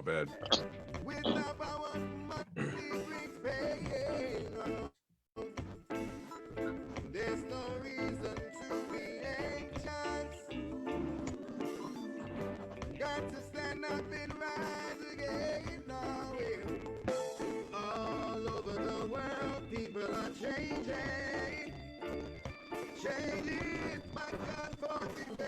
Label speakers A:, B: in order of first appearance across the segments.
A: bad.
B: There's no reason to be anxious. Got to stand up and rise again. All over the world, people are changing. Changing my God for today.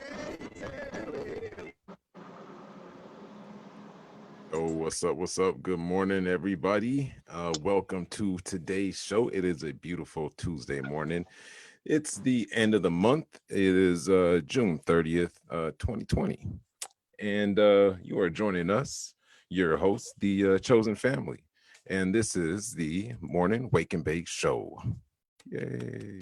A: Oh, what's up? What's up? Good morning, everybody. Welcome to today's show. It is a beautiful Tuesday morning. It's the end of the month. It is June 30th, 2020. And you are joining us, your host, the Chosen Family. And this is the Morning Wake and Bake Show. Yay.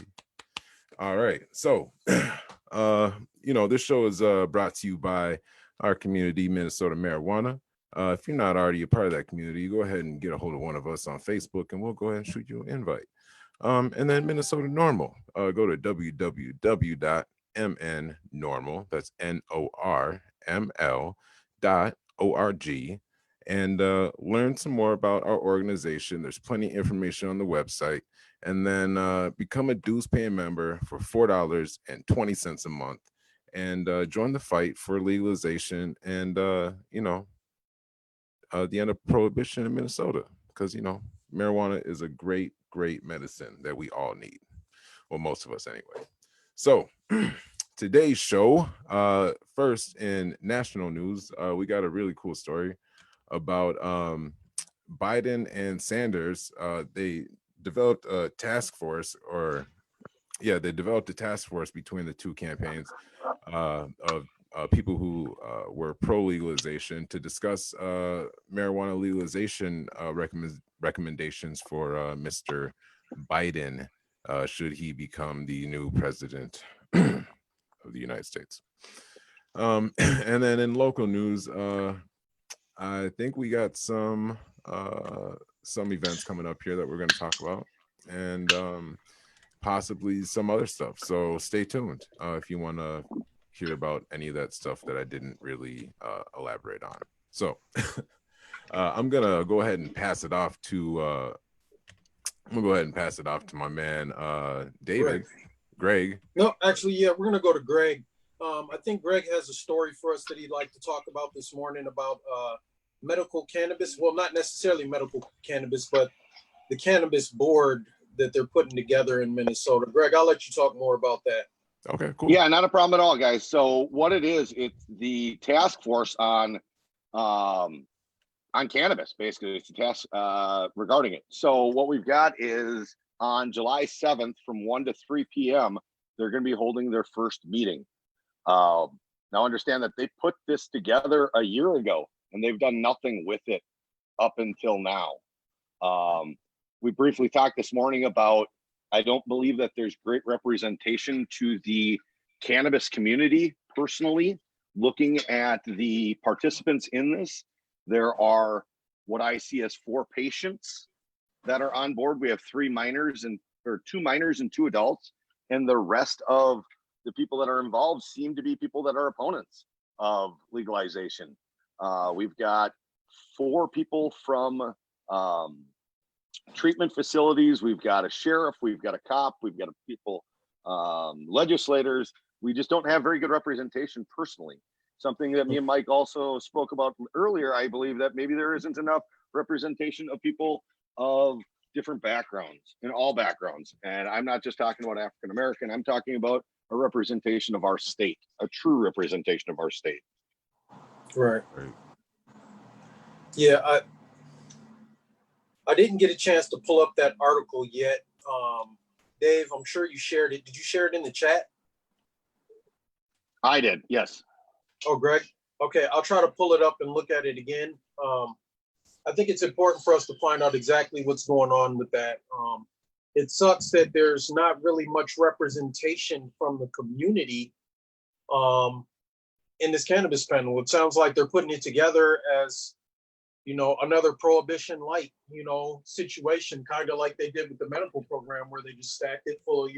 A: All right. So, this show is brought to you by our community, Minnesota Marijuana. If you're not already a part of that community, go ahead and get a hold of one of us on Facebook and we'll go ahead and shoot you an invite. And then Minnesota Normal, go to www.mnnormal, that's NORML.org, and learn some more about our organization. There's plenty of information on the website. And then become a dues paying member for $4.20 a month and join the fight for legalization and, the end of prohibition in Minnesota, because, marijuana is a great medicine that we all need. Well, most of us anyway. So today's show, first in national news, we got a really cool story about Biden and Sanders. They developed a task force between the two campaigns of people who were pro-legalization to discuss marijuana legalization recommendations for Mr. Biden should he become the new president of the United States. And then in local news, I think we got some events coming up here that we're going to talk about, and possibly some other stuff. So stay tuned if you want to hear about any of that stuff that I didn't really elaborate on. So I'm gonna go ahead and pass it off to my man David. Greg.
C: No, actually, yeah, we're gonna go to Greg. I think Greg has a story for us that he'd like to talk about this morning about medical cannabis. Well, not necessarily medical cannabis, but the cannabis board that they're putting together in Minnesota. Greg, I'll let you talk more about that.
A: Okay, cool.
D: Yeah, not a problem at all, guys. So what it is, it's the task force on cannabis. Basically, it's a task regarding it. So what we've got is on July 7th from 1 to 3 p.m., they're going to be holding their first meeting. Now, understand that they put this together a year ago, and they've done nothing with it up until now. We briefly talked this morning about, I don't believe that there's great representation to the cannabis community. Personally, looking at the participants in this, there are what I see as 4 patients that are on board. We have 2 minors and 2 adults, and the rest of the people that are involved seem to be people that are opponents of legalization. We've got 4 people from treatment facilities. We've got a sheriff, we've got a cop, we've got people, legislators. We just don't have very good representation personally. Something that me and Mike also spoke about earlier. I believe that maybe there isn't enough representation of people of different backgrounds, in all backgrounds. And I'm not just talking about African American, I'm talking about a representation of our state, a true representation of our state.
C: Right. Yeah, I didn't get a chance to pull up that article yet. Dave, I'm sure you shared it. Did you share it in the chat?
D: I did, yes.
C: Oh, Greg? Okay, I'll try to pull it up and look at it again. I think it's important for us to find out exactly what's going on with that. It sucks that there's not really much representation from the community in this cannabis panel. It sounds like they're putting it together as, another prohibition light, situation, kind of like they did with the medical program, where they just stacked it full of,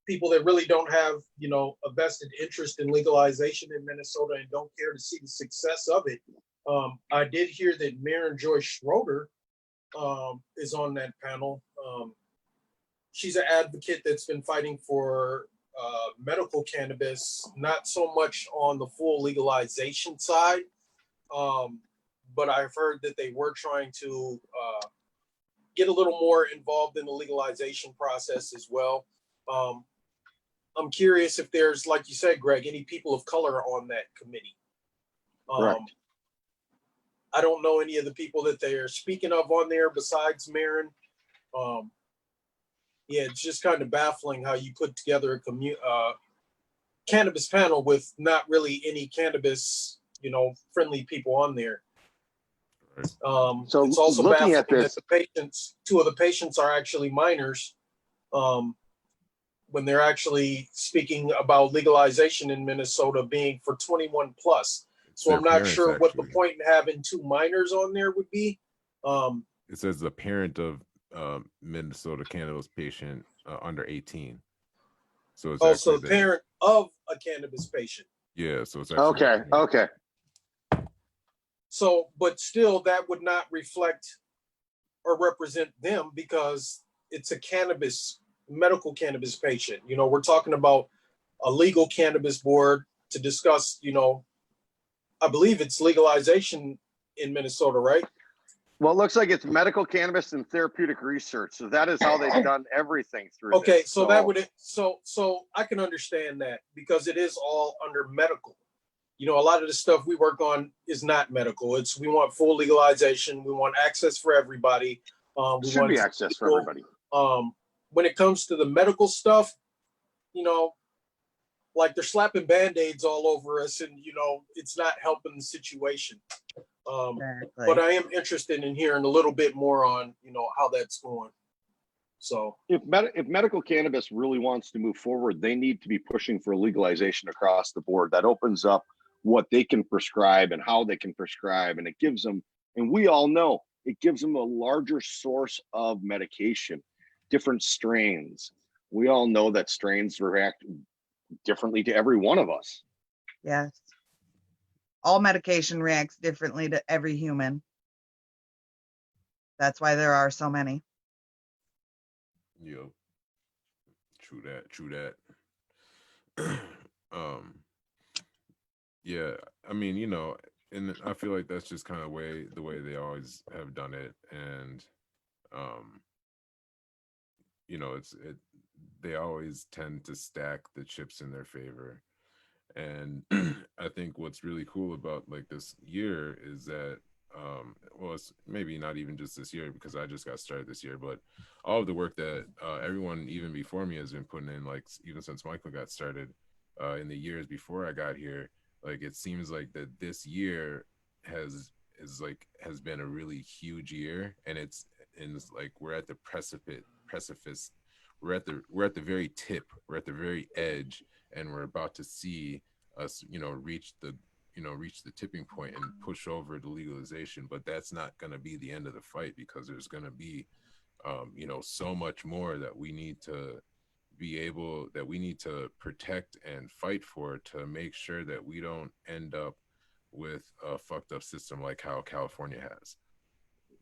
C: people that really don't have, a vested interest in legalization in Minnesota and don't care to see the success of it. I did hear that Mayor Joyce Schroeder is on that panel. She's an advocate that's been fighting for medical cannabis, not so much on the full legalization side, but I've heard that they were trying to get a little more involved in the legalization process as well. I'm curious if there's, like you said, Greg, any people of color on that committee.
D: Correct.
C: I don't know any of the people that they're speaking of on there besides Marin. Yeah, it's just kind of baffling how you put together a cannabis panel with not really any cannabis, friendly people on there.
D: So
C: it's also
D: looking
C: baffling
D: at this,
C: that two of the patients are actually minors, when they're actually speaking about legalization in Minnesota being for 21 plus. So I'm not sure what the point in having two minors on there would be.
A: It says the parent of Minnesota cannabis patient under 18. So it's
C: also the parent of a cannabis patient.
A: Yeah, so it's actually
D: okay.
C: So, but still, that would not reflect or represent them because it's a medical cannabis patient. We're talking about a legal cannabis board to discuss, I believe it's legalization in Minnesota, right?
D: Well, it looks like it's medical cannabis and therapeutic research. So that is how they've done everything through.
C: Okay, so that would so I can understand that because it is all under medical. A lot of the stuff we work on is not medical. We want full legalization. We want access for everybody.
D: Should be access for everybody.
C: When it comes to the medical stuff, like they're slapping Band-Aids all over us and, it's not helping the situation. Exactly. But I am interested in hearing a little bit more on, how that's going. So
D: if medical cannabis really wants to move forward, they need to be pushing for legalization across the board. That opens up what they can prescribe and how they can prescribe. And it gives them, and we all know, it gives them a larger source of medication, different strains. We all know that strains react differently to every one of us.
E: Yes. All medication reacts differently to every human. That's why there are so many.
A: Yep. True that. Yeah, I mean, and I feel like that's just kind of the way they always have done it. And they always tend to stack the chips in their favor. And I think what's really cool about like this year is that well, it's maybe not even just this year because I just got started this year, but all of the work that everyone even before me has been putting in, like even since Michael got started in the years before I got here, like it seems like that this year has been a really huge year, and it's like we're at the precipice, we're at the very tip, we're at the very edge, and we're about to see us reach the tipping point and push over the legalization. But that's not going to be the end of the fight, because there's going to be so much more that we need to protect and fight for, to make sure that we don't end up with a fucked up system like how California has.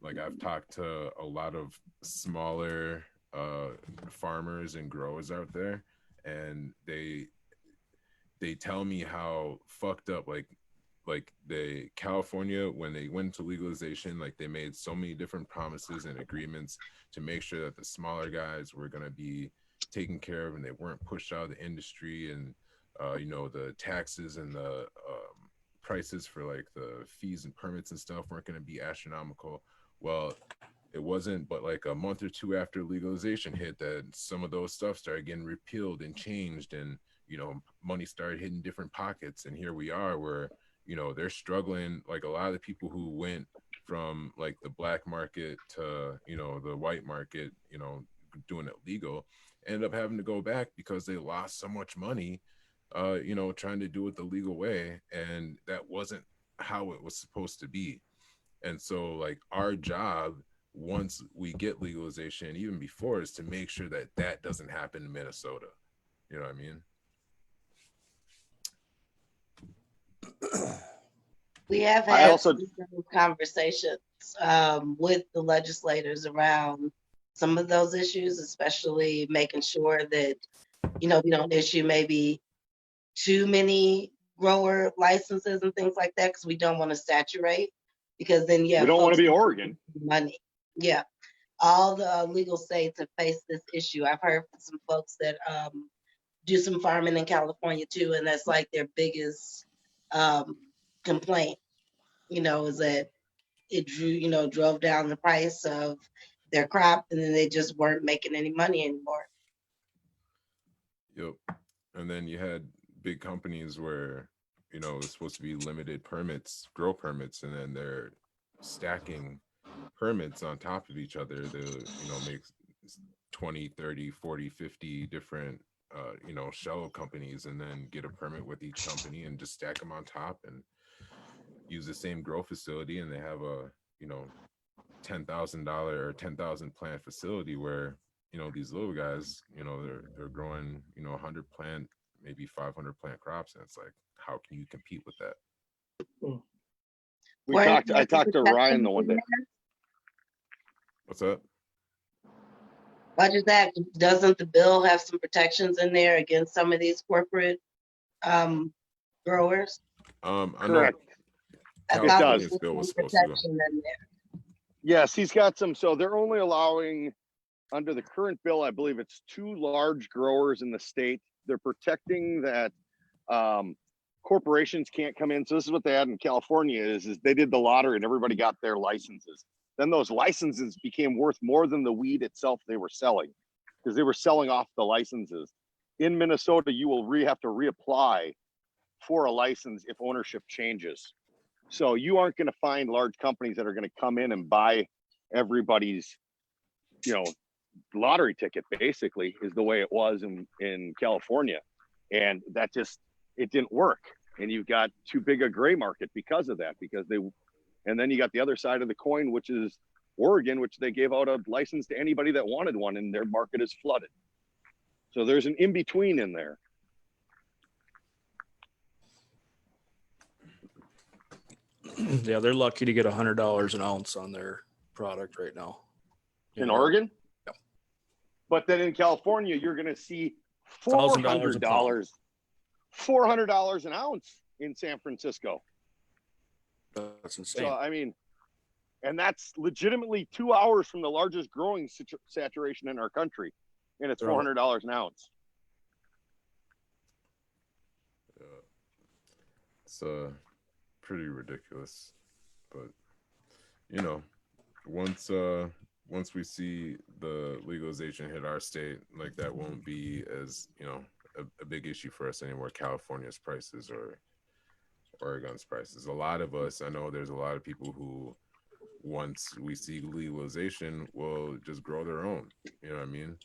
A: Like, I've talked to a lot of smaller farmers and growers out there, and they tell me how fucked up like the California, when they went to legalization, like they made so many different promises and agreements to make sure that the smaller guys were going to be taken care of and they weren't pushed out of the industry, and the taxes and the prices for like the fees and permits and stuff weren't going to be astronomical. Well, it wasn't but like a month or two after legalization hit that some of those stuff started getting repealed and changed, and money started hitting different pockets. And here we are where they're struggling. Like, a lot of the people who went from like the black market to the white market, doing it legal, end up having to go back because they lost so much money trying to do it the legal way, and that wasn't how it was supposed to be. And so like our job, once we get legalization, even before, is to make sure that that doesn't happen in Minnesota. You know what I mean?
F: We have
D: I
F: had
D: also
F: some conversations with the legislators around some of those issues, especially making sure that, we don't issue maybe too many grower licenses and things like that, because we don't want to saturate, because then you
D: we
F: have
D: don't want
F: folks
D: to be Oregon.
F: money. Yeah. All the legal states have faced this issue. I've heard from some folks that do some farming in California too, and that's like their biggest complaint, is that it drove down the price of their crop, and then they just weren't making any money anymore.
A: Yep. And then you had big companies where, it's supposed to be limited permits, grow permits, and then they're stacking permits on top of each other to, make 20, 30, 40, 50 different, shell companies, and then get a permit with each company and just stack them on top and use the same grow facility. And they have a, $10,000 or 10,000 plant facility where, these little guys, they're growing, 100 plant, maybe 500 plant crops. And it's like, how can you compete with that?
D: I talked to Ryan the one day.
A: What's up?
F: Roger that. Doesn't the bill have some protections in there against some of these corporate growers?
A: I know
D: Correct.
A: California's bill was supposed to.
F: In there.
D: Yes, he's got some. So they're only allowing, under the current bill, I believe it's 2 large growers in the state. They're protecting that corporations can't come in. So this is what they had in California is they did the lottery and everybody got their licenses. Then those licenses became worth more than the weed itself they were selling, because they were selling off the licenses. In Minnesota, you will have to reapply for a license if ownership changes. So you aren't going to find large companies that are going to come in and buy everybody's, lottery ticket, basically, is the way it was in California. And that it didn't work. And you've got too big a gray market because of that, and then you got the other side of the coin, which is Oregon, which they gave out a license to anybody that wanted one, and their market is flooded. So there's an in-between in there.
G: Yeah, they're lucky to get $100 an ounce on their product right now.
D: In Oregon? Yep. But then in California, you're going to see $400 an ounce in San Francisco.
G: That's insane.
D: So, I mean, and that's legitimately 2 hours from the largest growing saturation in our country. And it's $400 an ounce.
A: It's pretty ridiculous. But, once we see the legalization hit our state, like, that won't be as, a big issue for us anymore. California's prices or Oregon's prices. A lot of us, I know there's a lot of people who, once we see legalization, will just grow their own. You know what I mean?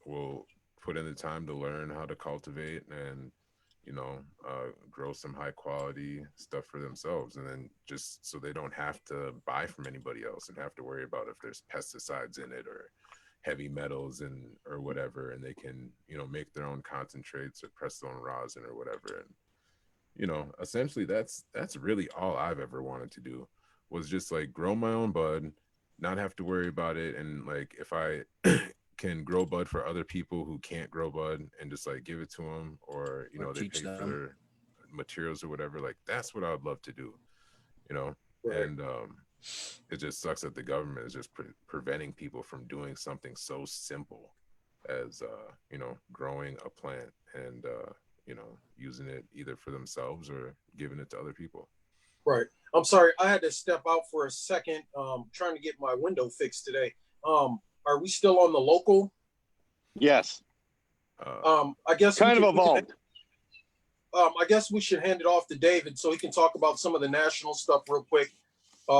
A: Will put in the time to learn how to cultivate and, grow some high quality stuff for themselves. And then just so they don't have to buy from anybody else and have to worry about if there's pesticides in it or heavy metals or whatever. And they can, make their own concentrates or press their own rosin or whatever. And, essentially that's really all I've ever wanted to do, was just like grow my own bud, not have to worry about it. And like, if I can grow bud for other people who can't grow bud, and just like give it to them, or, they pay for their materials or whatever, like that's what I would love to do, Right. And it just sucks that the government is just preventing people from doing something so simple as, growing a plant and, using it either for themselves or giving it to other people.
C: Right. I'm sorry, I had to step out for a second. Trying to get my window fixed today. Are we still on the local?
D: Yes.
C: I guess
D: kind of evolved.
C: I guess we should hand it off to David so he can talk about some of the national stuff real quick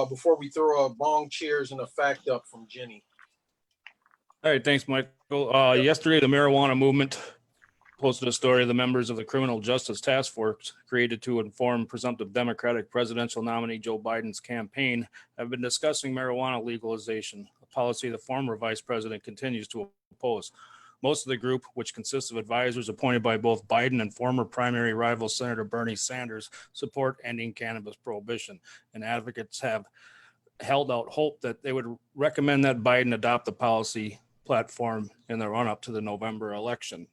C: before we throw a bong cheers and a fact up from Jenny.
G: All right, thanks, Michael. Yesterday, the marijuana movement posted a story of the members of the Criminal Justice Task Force created to inform presumptive Democratic presidential nominee Joe Biden's campaign have been discussing marijuana legalization, a policy the former vice president continues to oppose. Most of the group, which consists of advisors appointed by both Biden and former primary rival Senator Bernie Sanders, support ending cannabis prohibition, and advocates have held out hope that they would recommend that Biden adopt the policy platform in the run-up to the November election.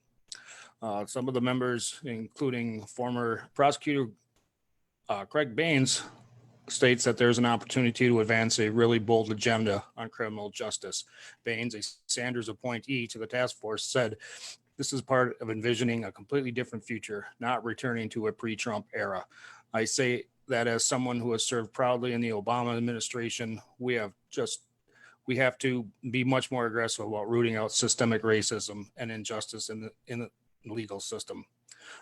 G: Some of the members, including former prosecutor Craig Baines, states that there's an opportunity to advance a really bold agenda on criminal justice. Baines, a Sanders appointee to the task force, said this is part of envisioning a completely different future, not returning to a pre-Trump era. I say that as someone who has served proudly in the Obama administration, we have to be much more aggressive about rooting out systemic racism and injustice in the legal system.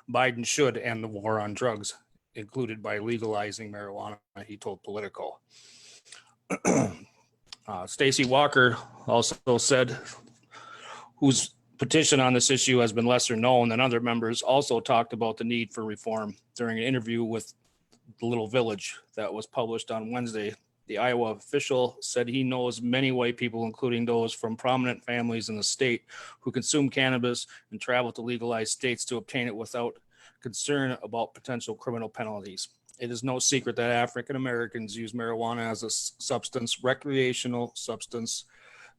G: Biden should end the war on drugs, included by legalizing marijuana, he told Politico. Stacey Walker also said, whose petition on this issue has been lesser known than other members, also talked about the need for reform during an interview with The Little Village that was published on Wednesday. The Iowa official said he knows many white people, including those from prominent families in the state, who consume cannabis and travel to legalized states to obtain it without concern about potential criminal penalties. It is no secret that African Americans use marijuana as a substance, recreational substance,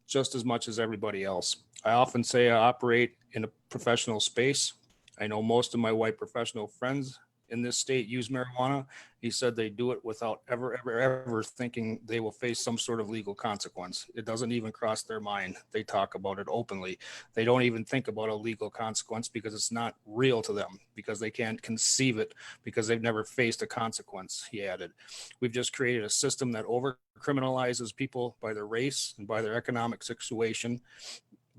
G: just as much as everybody else. I often say I operate in a professional space. I know most of my white professional friends in this state use marijuana. He said they do it without ever thinking they will face some sort of legal consequence. It doesn't even cross their mind. They talk about it openly. They don't even think about a legal consequence because it's not real to them, because they can't conceive it, because they've never faced a consequence, he added. We've just created a system that over criminalizes people by their race and by their economic situation.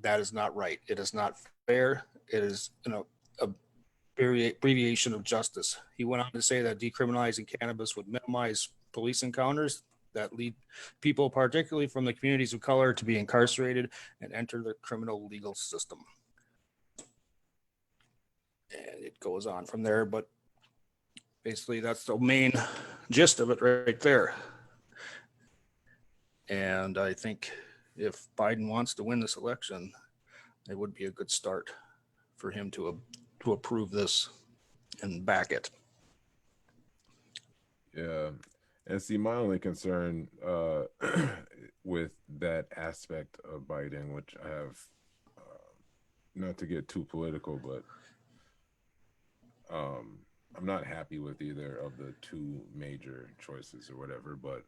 G: That is not right. It is not fair. It is a abbreviation of justice. He went on to say that decriminalizing cannabis would minimize police encounters that lead people, particularly from the communities of color, to be incarcerated and enter the criminal legal system. And it goes on from there, but basically that's the main gist of it right there. And I think if Biden wants to win this election, it would be a good start for him to approve this and back it.
A: Yeah. And see, my only concern with that aspect of Biden, which I have, not to get too political, but I'm not happy with either of the two major choices or whatever. But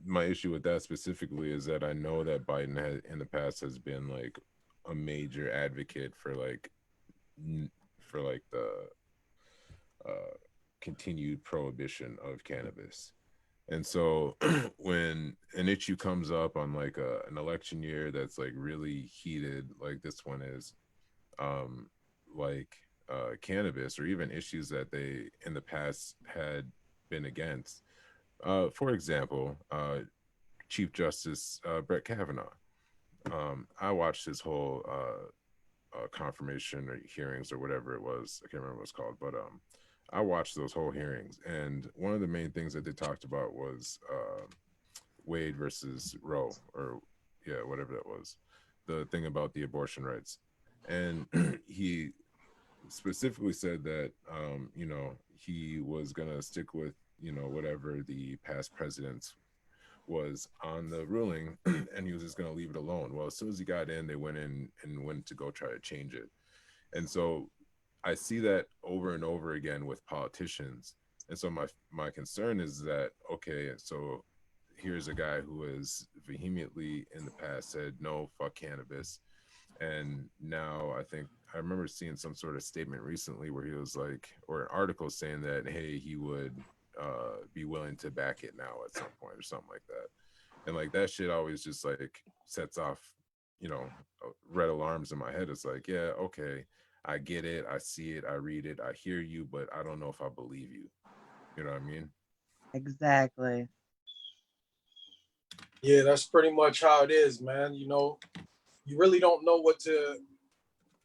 A: my issue with that specifically is that I know that Biden has in the past has been like a major advocate for the continued prohibition of cannabis. And so when an issue comes up on like an election year that's like really heated, like this one is, cannabis, or even issues that they in the past had been against, for example, Chief Justice Brett Kavanaugh. I watched his whole confirmation or hearings or whatever it was. I can't remember what it's called, but I watched those whole hearings, and one of the main things that they talked about was Wade versus Roe, or whatever that was, the thing about the abortion rights. And he specifically said that he was gonna stick with whatever the past presidents was on the ruling, and he was just going to leave it alone. Well, as soon as he got in, they went in and went to go try to change it. And so I see that over and over again with politicians. And so my concern is that, okay, so here's a guy who has vehemently in the past said, no, fuck cannabis. And now I remember seeing some sort of statement recently where he was like, or an article saying that, hey, he would be willing to back it now at some point or something like that. And like that shit always just like sets off red alarms in my head. It's like, yeah, okay, I get it, I see it, I read it, I hear you, but I don't know if I believe you. You know what I mean?
E: Exactly.
C: Yeah, that's pretty much how it is, man. You really don't know what to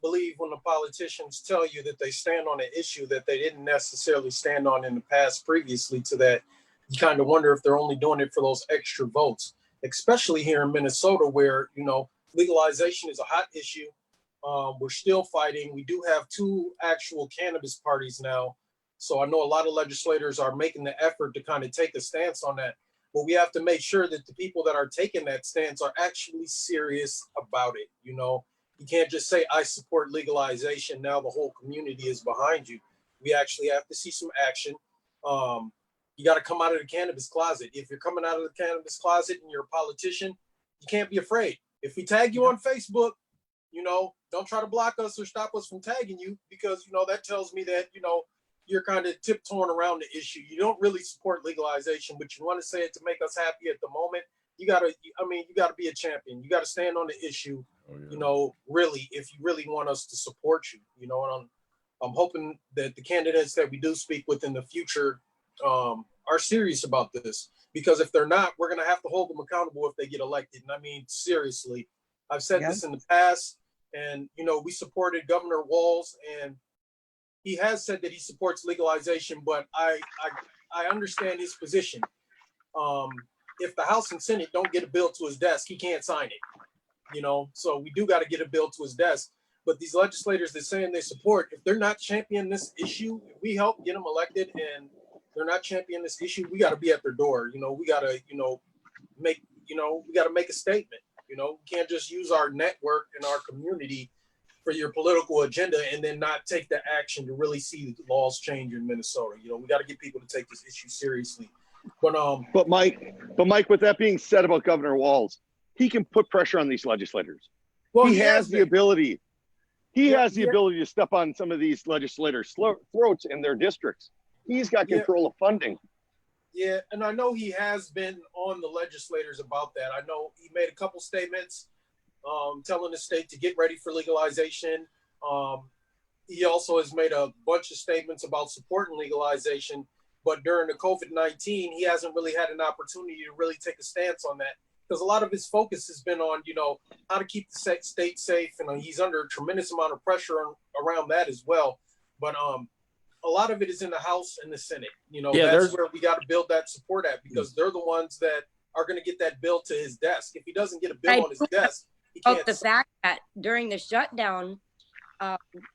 C: believe when the politicians tell you that they stand on an issue that they didn't necessarily stand on in the past previously to that. You kind of wonder if they're only doing it for those extra votes, especially here in Minnesota where, legalization is a hot issue. We're still fighting. We do have 2 actual cannabis parties now. So I know a lot of legislators are making the effort to kind of take a stance on that. But we have to make sure that the people that are taking that stance are actually serious about it. You know, you can't just say, I support legalization. Now the whole community is behind you. We actually have to see some action. You got to come out of the cannabis closet. If you're coming out of the cannabis closet and you're a politician, you can't be afraid. If we tag you on Facebook, you know, don't try to block us or stop us from tagging you, because, you know, that tells me that, you know, you're kind of tiptoeing around the issue. You don't really support legalization, but you want to say it to make us happy at the moment. You got to be a champion. You got to stand on the issue, you know, really, if you really want us to support you, you know, and I'm hoping that the candidates that we do speak with in the future are serious about this, because if they're not, we're going to have to hold them accountable if they get elected. And I mean, seriously, I've said this in the past, and, you know, we supported Governor Walz, and he has said that he supports legalization, but I understand his position. If the House and Senate don't get a bill to his desk, he can't sign it, you know? So we do got to get a bill to his desk. But these legislators that saying they support, if they're not championing this issue, if we help get them elected and they're not championing this issue, we got to be at their door. You know, we got to, you know, we got to make a statement. You know, we can't just use our network and our community for your political agenda and then not take the action to really see the laws change in Minnesota. You know, we got to get people to take this issue seriously.
D: But Mike, with that being said about Governor Walz, he can put pressure on these legislators.
C: Well,
D: he has the ability. He has the ability to step on some of these legislators' throats in their districts. He's got control of funding.
C: Yeah, and I know he has been on the legislators about that. I know he made a couple statements telling the state to get ready for legalization. He also has made a bunch of statements about supporting legalization, but during the COVID-19, he hasn't really had an opportunity to really take a stance on that, because a lot of his focus has been on, you know, how to keep the state safe, and he's under a tremendous amount of pressure around that as well. But a lot of it is in the House and the Senate. You know, that's where we got to build that support at, because they're the ones that are going to get that bill to his desk. If he doesn't get a bill on his desk, he can't.
H: The fact that during the shutdown,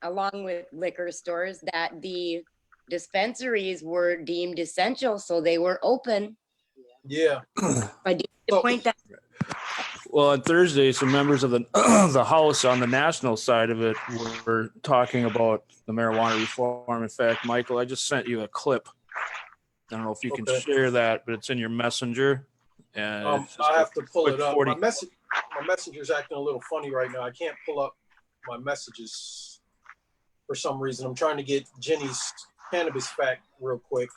H: along with liquor stores, that the dispensaries were deemed essential, so they were open.
C: Yeah.
H: I do the point that.
G: Well, on Thursday, some members of the the House on the national side of it were talking about the marijuana reform. In fact, Michael, I just sent you a clip. I don't know if you can share that, but it's in your messenger. And
C: I have to pull it up. My messenger's acting a little funny right now. I can't pull up my messages for some reason. I'm trying to get Jenny's cannabis fact real quick.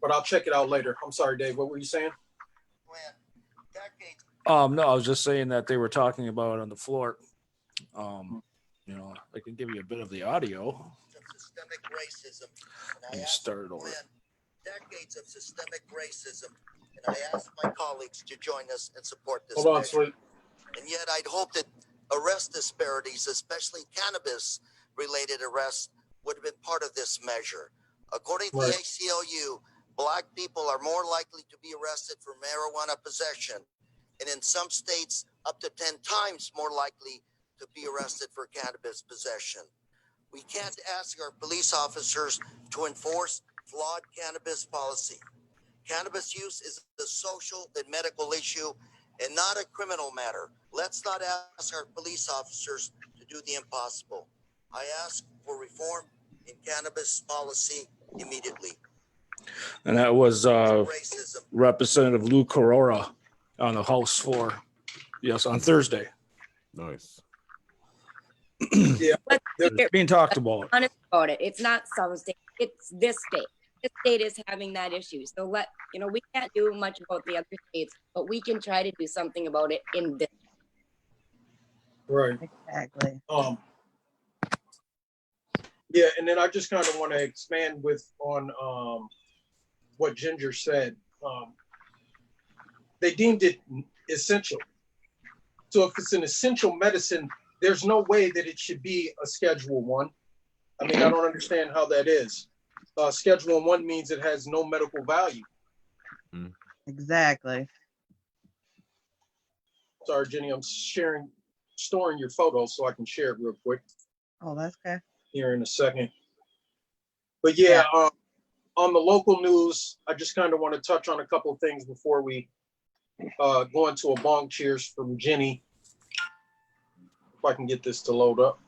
C: But I'll check it out later. I'm sorry, Dave. What were you saying?
G: No, I was just saying that they were talking about on the floor. You know, I can give you a bit of the audio.
I: Systemic racism.
G: And I start over.
I: Decades of systemic racism, and I asked my colleagues to join us and support this.
C: Hold on, sweet.
I: And yet, I'd hope that arrest disparities, especially cannabis-related arrests, would have been part of this measure. According to the ACLU, Black people are more likely to be arrested for marijuana possession, and in some states, up to 10 times more likely to be arrested for cannabis possession. We can't ask our police officers to enforce flawed cannabis policy. Cannabis use is a social and medical issue and not a criminal matter. Let's not ask our police officers to do the impossible. I ask for reform in cannabis policy immediately.
G: And that was Representative Lou Carora on the House floor. Yes, on Thursday.
A: Nice.
C: Yeah,
G: it's being talked about.
H: Honest about it. It's not some state. It's this state. This state is having that issue. So we can't do much about the other states, but we can try to do something about it in this.
C: Right.
E: Exactly.
C: Yeah, and then I just kind of want to expand on what Ginger said. They deemed it essential. So if it's an essential medicine, there's no way that it should be a Schedule 1. I mean, I don't understand how that is. Schedule 1 means it has no medical value.
E: Exactly.
C: Sorry, Jenny, I'm sharing storing your photos so I can share it real quick
E: Oh, that's okay.
C: here in a second. But yeah, on the local news, I just kind of want to touch on a couple of things before we go into a bong cheers from Jenny. If I can get this to load up.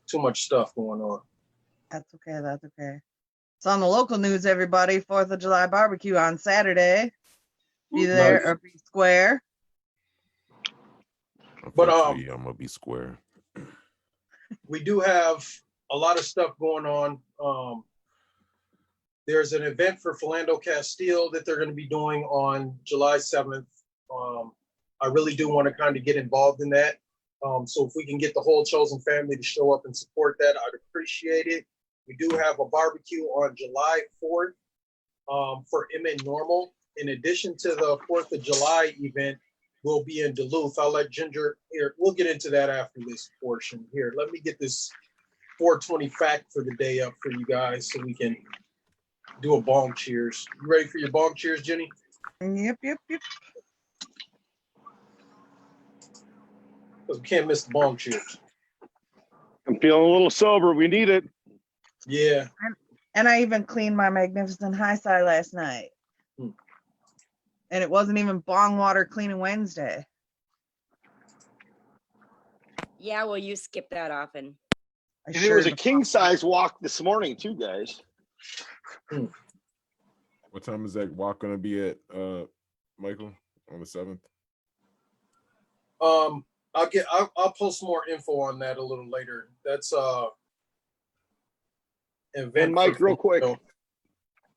C: Too much stuff going on.
E: That's okay. That's okay. So on the local news, everybody, 4th of July barbecue on Saturday. Be there
C: Nice.
E: or be square.
C: But
A: Unfortunately, I'm gonna be square.
C: we do have a lot of stuff going on. There's an event for Philando Castile that they're going to be doing on July 7th. I really do want to kind of get involved in that. So if we can get the whole chosen family to show up and support that, I'd appreciate it. We do have a barbecue on July 4th for MN Normal. In addition to the 4th of July event, we'll be in Duluth. I'll let Ginger here. We'll get into that after this portion. Here, let me get this 420 fact for the day up for you guys so we can do a bong cheers. You ready for your bong cheers, Jenny?
E: Yep.
C: Because we can't miss the bong cheers.
D: I'm feeling a little sober. We need it.
C: Yeah.
E: And I even cleaned my magnificent high side last night. And it wasn't even bong water cleaning Wednesday.
H: Yeah, well, you skip that often.
D: And there was a king size walk this morning too, guys.
A: What time is that walk gonna be at, Michael, on the 7th?
C: I'll post more info on that a little later. That's event.
D: And Mike, real quick,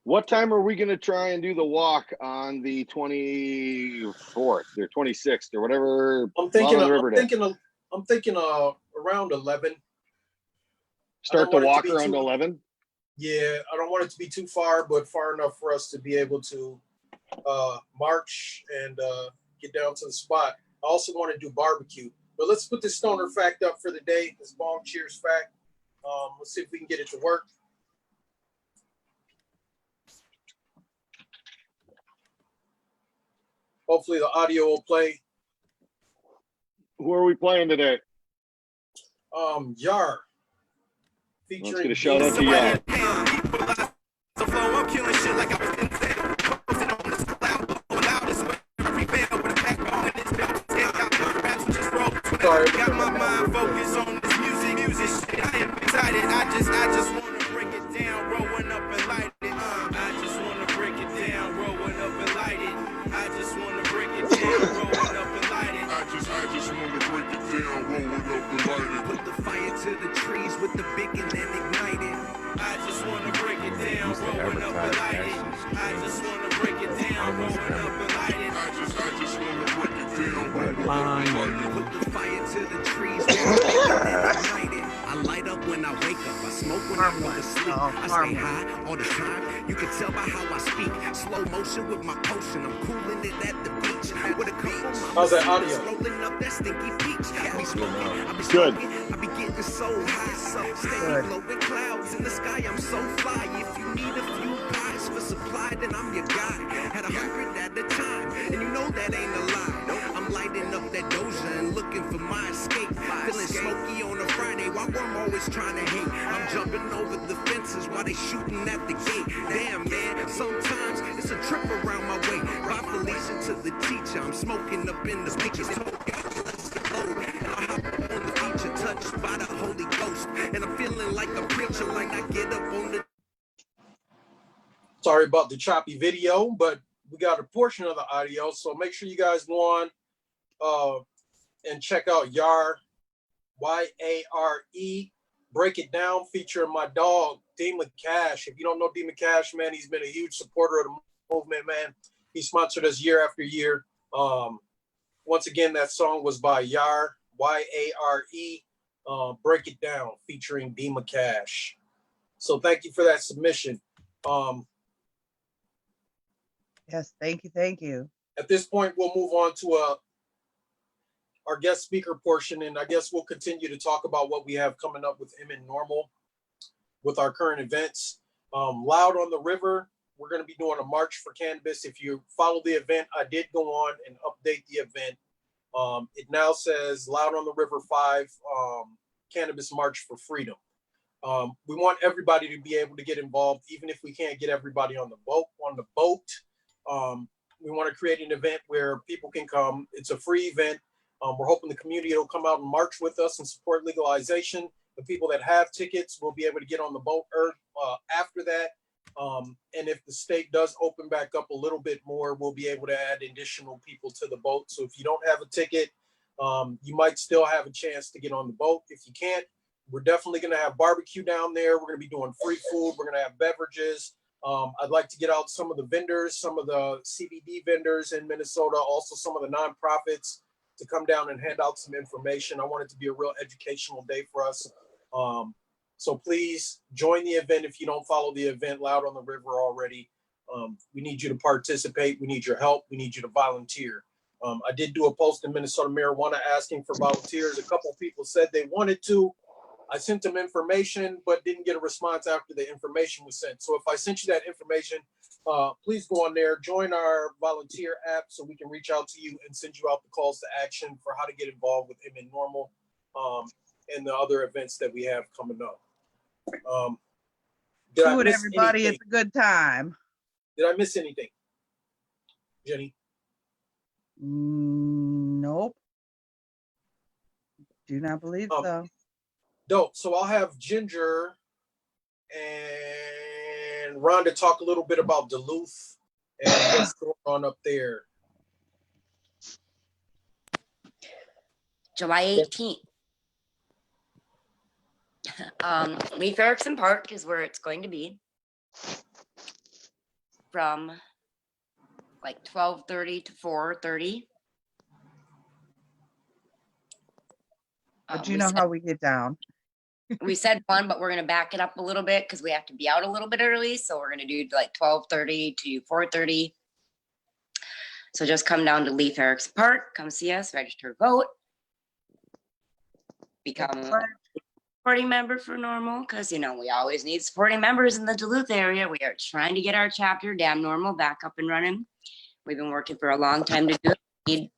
D: what time are we going to try and do the walk on the 24th or 26th or whatever?
C: I'm thinking around 11.
D: Start the walk around 11.
C: Yeah, I don't want it to be too far, but far enough for us to be able to march and get down to the spot. I also want to do barbecue, but let's put this stoner fact up for the day. This bong cheers fact. Let's see if we can get it to work. Hopefully the audio will play.
D: Who are we playing today?
C: Yar.
D: Let's get a shout out to Yar.
C: Sorry.
B: Got my mind focused on this music. I am excited. I just want to break it down, rolling up and light it. I just want to break it down, rolling up and light it. I just want to break it down, rolling up and light it. I just want to break it down, rolling up and light it. Put the fire to the trees with the big and then ignite it. I just want to break it down, rolling up and light it. I just want to break it down, rolling up and light it. I just want to break it down, rolling up and light it. Put the fire to the trees with the big and then ignite it. I light up when I wake up. I smoke when I go to sleep. I stay high all the time. You can tell by how I speak. Slow motion with my potion. I'm cooling it at the beach. With a couple
C: How's that audio?
B: rolling up that stinky peach. I be smoking. I be
D: Good.
B: smoking. I be getting so high. So steady blowing clouds in the sky. I'm so fly. If you need a few pies for supply, then I'm your guy. Had 100 at a time, and you know that ain't a lie. I'm lighting up that doja and looking for my escape. Feeling smoky on a Friday while I'm always trying to hate. I'm jumping over the fences while they shooting at the gate. Damn, man, sometimes it's a trip around my way. By Felicia to the teacher, I'm smoking up in the pictures. Let's go. And I hop up on the feature, touched by the Holy Ghost. And I'm feeling like a preacher, like I get up on the.
C: Sorry about the choppy video, but we got a portion of the audio. So make sure you guys go on and check out Yar, Y-A-R-E, Break It Down, featuring my dog, Demon Cash. If you don't know Demon Cash, man, he's been a huge supporter of the movement, man. He sponsored us year after year. Once again, that song was by Yar, Y-A-R-E, Break It Down, featuring Demon Cash. So thank you for that submission.
E: Yes, thank you.
C: At this point, we'll move on to our guest speaker portion, and I guess we'll continue to talk about what we have coming up with MN Normal with our current events. Loud on the River, we're going to be doing a march for cannabis. If you follow the event, I did go on and update the event. It now says Loud on the River 5 Cannabis March for Freedom. We want everybody to be able to get involved, even if we can't get everybody on the boat. We want to create an event where people can come. It's a free event. We're hoping the community will come out and march with us and support legalization. The people that have tickets will be able to get on the boat after that. And if the state does open back up a little bit more, we'll be able to add additional people to the boat. So if you don't have a ticket, you might still have a chance to get on the boat. If you can't, we're definitely going to have barbecue down there. We're going to be doing free food. We're going to have beverages. I'd like to get out some of the vendors, some of the CBD vendors in Minnesota, also some of the nonprofits to come down and hand out some information. I want it to be a real educational day for us. So please join the event if you don't follow the event Loud on the River already. We need you to participate. We need your help. We need you to volunteer. I did do a post in Minnesota Marijuana asking for volunteers. A couple of people said they wanted to. I sent them information, but didn't get a response after the information was sent. So if I sent you that information, please go on there, join our volunteer app so we can reach out to you and send you out the calls to action for how to get involved with MN Normal and the other events that we have coming up. Did I
E: Do it,
C: miss
E: everybody.
C: anything?
E: It's a good time.
C: Did I miss anything, Jenny?
E: Nope. Do not believe so.
C: Dope. So I'll have Ginger and Rhonda talk a little bit about Duluth and what's going on up there.
H: July 18th. Leaf Erickson Park is where it's going to be from like 12:30 to 4:30.
E: But you know how we get down.
H: We said 1, but we're going to back it up a little bit because we have to be out a little bit early. So we're going to do like 12:30 to 4:30. So just come down to Leaf Erickson Park, come see us, register, vote, become a supporting member for Normal because, you know, we always need supporting members in the Duluth area. We are trying to get our chapter, Damn Normal, back up and running. We've been working for a long time to do it. We need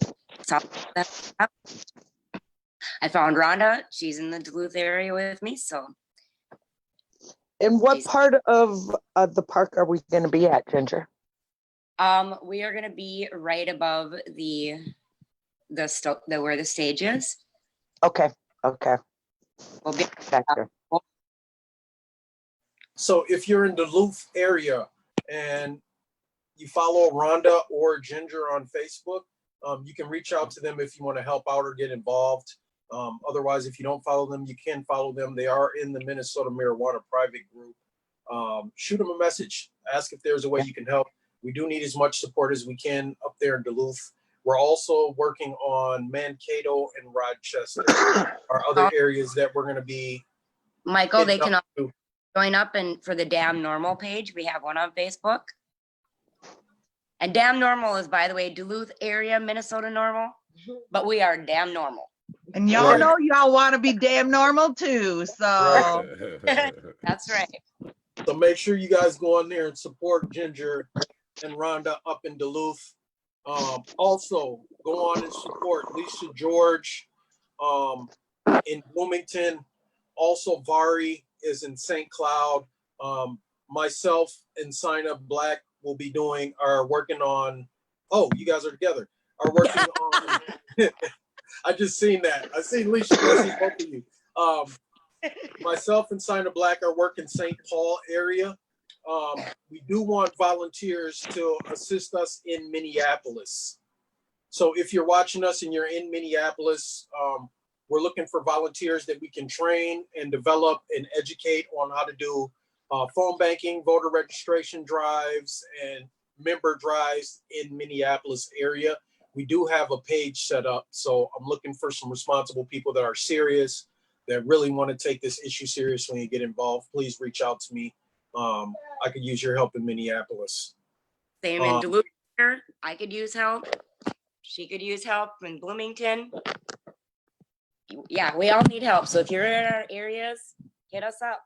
H: something that's up. I found Rhonda. She's in the Duluth area with me. So.
J: And what part of the park are we going to be at, Ginger?
H: We are going to be right above the where the stage is.
J: Okay. Okay.
H: We'll be
J: Gotcha.
C: So if you're in Duluth area and you follow Rhonda or Ginger on Facebook, you can reach out to them if you want to help out or get involved. Otherwise, if you don't follow them, you can follow them. They are in the Minnesota Marijuana private group. Shoot them a message. Ask if there's a way you can help. We do need as much support as we can up there in Duluth. We're also working on Mankato and Rochester, our other areas that we're going to be.
H: Michael, they can join up and for the Damn Normal page. We have one on Facebook. And Damn Normal is, by the way, Duluth area, Minnesota Normal, but we are Damn Normal.
E: And y'all know y'all want to be damn normal too. So
H: that's right.
C: So make sure you guys go on there and support Ginger and Rhonda up in Duluth. Also, go on and support Lisa George in Bloomington. Also, Vari is in St. Cloud. Myself and Sign Up Black will be working on. Oh, you guys are together. Are working on. I just seen that. I seen Lisa. I see both of you. Myself and Sign Up Black are working St. Paul area. We do want volunteers to assist us in Minneapolis. So if you're watching us and you're in Minneapolis, we're looking for volunteers that we can train and develop and educate on how to do phone banking, voter registration drives, and member drives in Minneapolis area. We do have a page set up. So I'm looking for some responsible people that are serious, that really want to take this issue seriously and get involved. Please reach out to me. I could use your help in Minneapolis.
H: Same in Duluth. I could use help. She could use help in Bloomington. Yeah, we all need help. So if you're in our areas, hit us up.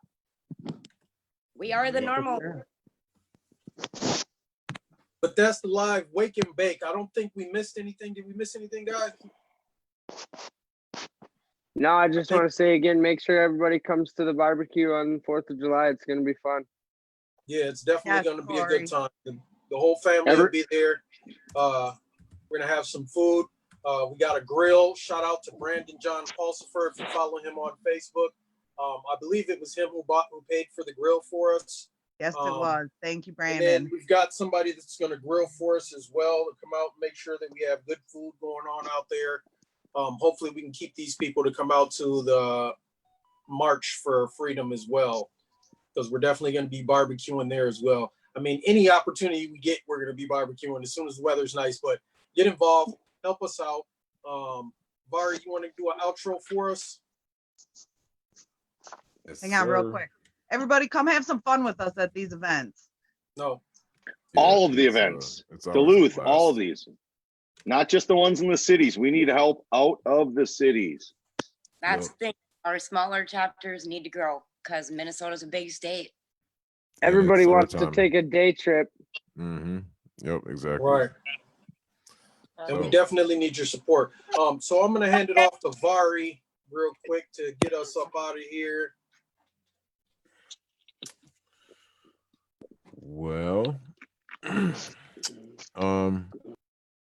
H: We are the normal.
C: But that's the live wake and bake. I don't think we missed anything. Did we miss anything, guys?
K: No, I just want to say again, make sure everybody comes to the barbecue on 4th of July. It's going to be fun.
C: Yeah, it's definitely
E: Yes,
C: going to be a
E: Corey.
C: good time. The whole family will be there. We're going to have some food. We got a grill. Shout out to Brandon John Pulsifer if you follow him on Facebook. I believe it was him who paid for the grill for us.
E: Yes, it was. Thank you,
C: And
E: Brandon.
C: then we've got somebody that's going to grill for us as well to come out and make sure that we have good food going on out there. Hopefully we can keep these people to come out to the March for Freedom as well, because we're definitely going to be barbecuing there as well. I mean, any opportunity we get, we're going to be barbecuing as soon as the weather's nice, but get involved, help us out. Vari, you want to do an outro for us?
A: Yes,
E: Hang on real
A: sir.
E: quick. Everybody come have some fun with us at these events.
C: No.
D: All of the
A: it's,
D: events.
A: it's always a
D: Duluth,
A: blast.
D: all of these. Not just the ones in the cities. We need help out of the cities.
H: That's the thing. Our smaller chapters need to grow because Minnesota's a big state.
K: Everybody
A: it's our
K: wants to
A: time.
K: take a day trip.
A: Mm-hmm. Yep, exactly.
C: Right. And we definitely need your support. So I'm going to hand it off to Vari real quick to get us up out of here.
A: Well,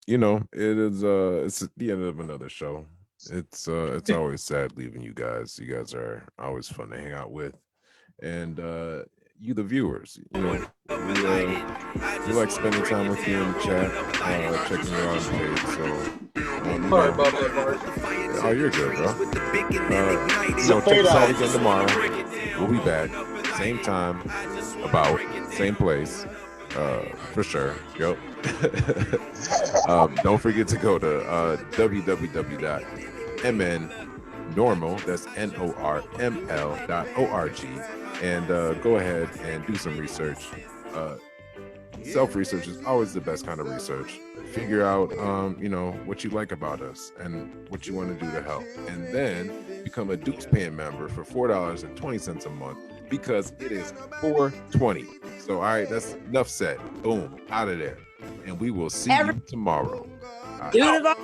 A: you know, it's at the end of another show. It's always sad leaving you guys. You guys are always fun to hang out with. And you the viewers, you know, we like spending time with you in the chat, checking you out on page. So
C: Sorry about that, Vari.
A: oh, you're good, bro. So check us out again tomorrow. We'll be back, same time, about same place, for sure. Yep. Don't forget to go to www.mnnormal, that's NORML.org, and go ahead and do some research. Self-research is always the best kind of research. Figure out, you know, what you like about us and what you want to do to help, and then become a Dukes Paying member for $4.20 a month, because it is 420. So, all right, that's enough said. Boom, out of there, and we will see you tomorrow.
H: Do the